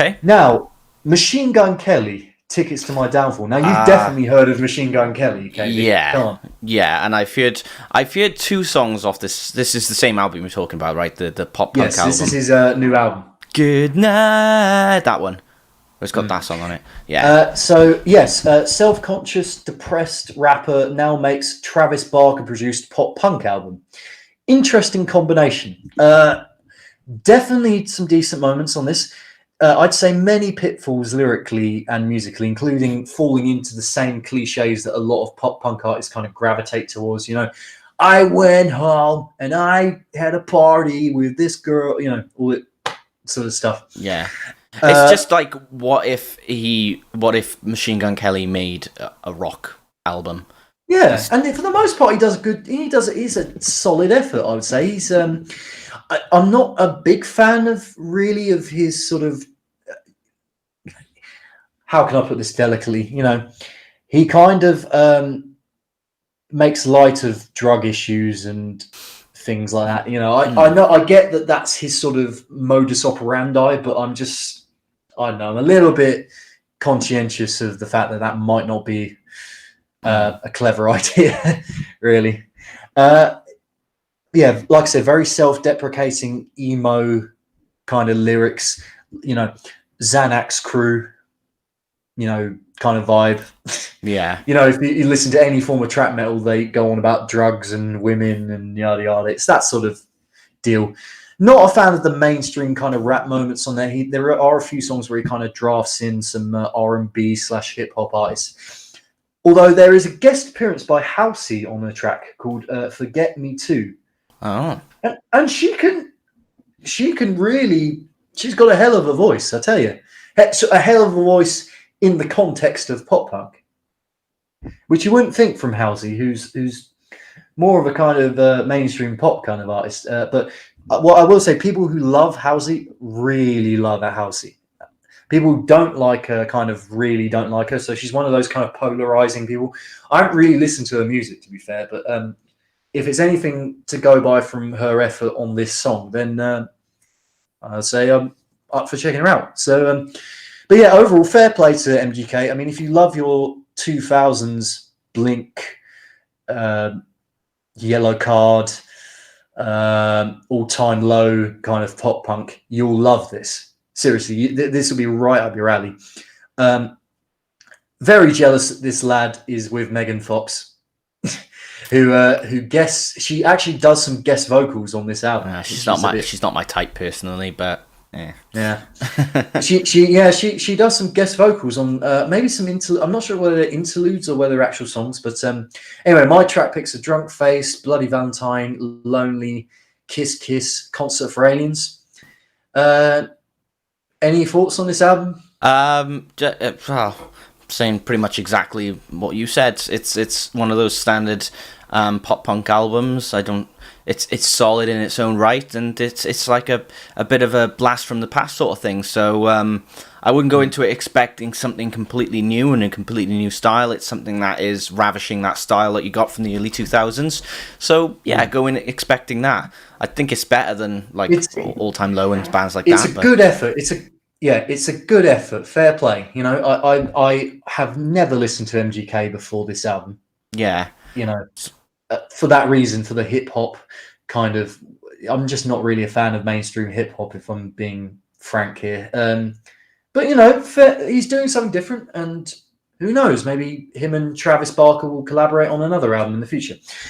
Okay. Now, Machine Gun Kelly, Tickets to My Downfall. Now, you've definitely heard of Machine Gun Kelly, KB. Come Yeah, on. yeah, and I've heard two songs off this. This is the same album we're talking about, right? The pop punk Yes, this is album. his new album. Good night. That one. It's got that song on it. Yeah. Self-conscious, depressed rapper now makes Travis Barker-produced pop punk album. Interesting combination. Definitely some decent moments on this. I'd say many pitfalls lyrically and musically, including falling into the same cliches that a lot of pop punk artists kind of gravitate towards. I went home and I had a party with this girl. All that sort of stuff. Yeah. It's just like, what if Machine Gun Kelly made a rock album? Yeah, and for the most part, he does good. He's a solid effort, I would say. I'm not a big fan of his sort of. How can I put this delicately? He kind of makes light of drug issues and things like that. I get that that's his sort of modus operandi, but I don't know, I'm a little bit conscientious of the fact that might not be a clever idea, really. Yeah, like I said, very self-deprecating emo kind of lyrics. Xanax Crew, kind of vibe. Yeah. If you listen to any form of trap metal, they go on about drugs and women and yada yada. It's that sort of deal. Not a fan of the mainstream kind of rap moments on there. There are a few songs where he kind of drafts in some R&B / hip hop artists. Although there is a guest appearance by Halsey on a track called "Forget Me Too." Oh. And she can really. She's got a hell of a voice, I tell you. A hell of a voice in the context of pop punk, which you wouldn't think from Halsey, who's more of a kind of mainstream pop kind of artist. But what I will say, people who love Halsey really love Halsey. People who don't like her kind of really don't like her. So she's one of those kind of polarizing people. I don't really listen to her music, to be fair, but if it's anything to go by from her effort on this song, then I'd say I'm up for checking her out. So, but yeah, overall, fair play to MGK. I mean, if you love your 2000s Blink, Yellow Card, all-time low kind of pop punk, you'll love this. Seriously, this will be right up your alley. Very jealous that this lad is with Megan Fox, who she actually does some guest vocals on this album. She's not my type personally, but yeah. She does some guest vocals on maybe some I'm not sure whether they're interludes or whether they're actual songs, but anyway, my track picks are Drunk Face, Bloody Valentine, Lonely, Kiss Kiss, Concert for Aliens. Any thoughts on this album? Saying pretty much exactly what you said. It's one of those standard pop punk albums. It's solid in its own right, and it's like a bit of a blast from the past sort of thing. So I wouldn't go into it expecting something completely new and a completely new style. It's something that is ravishing that style that you got from the early 2000s. So yeah, go in expecting that. I think it's better than All Time Low and bands like that. It's a good effort. It's a good effort. Fair play. I have never listened to MGK before this album. Yeah. For that reason, for the hip hop kind of, I'm just not really a fan of mainstream hip hop, if I'm being frank here. But he's doing something different, and who knows? Maybe him and Travis Barker will collaborate on another album in the future.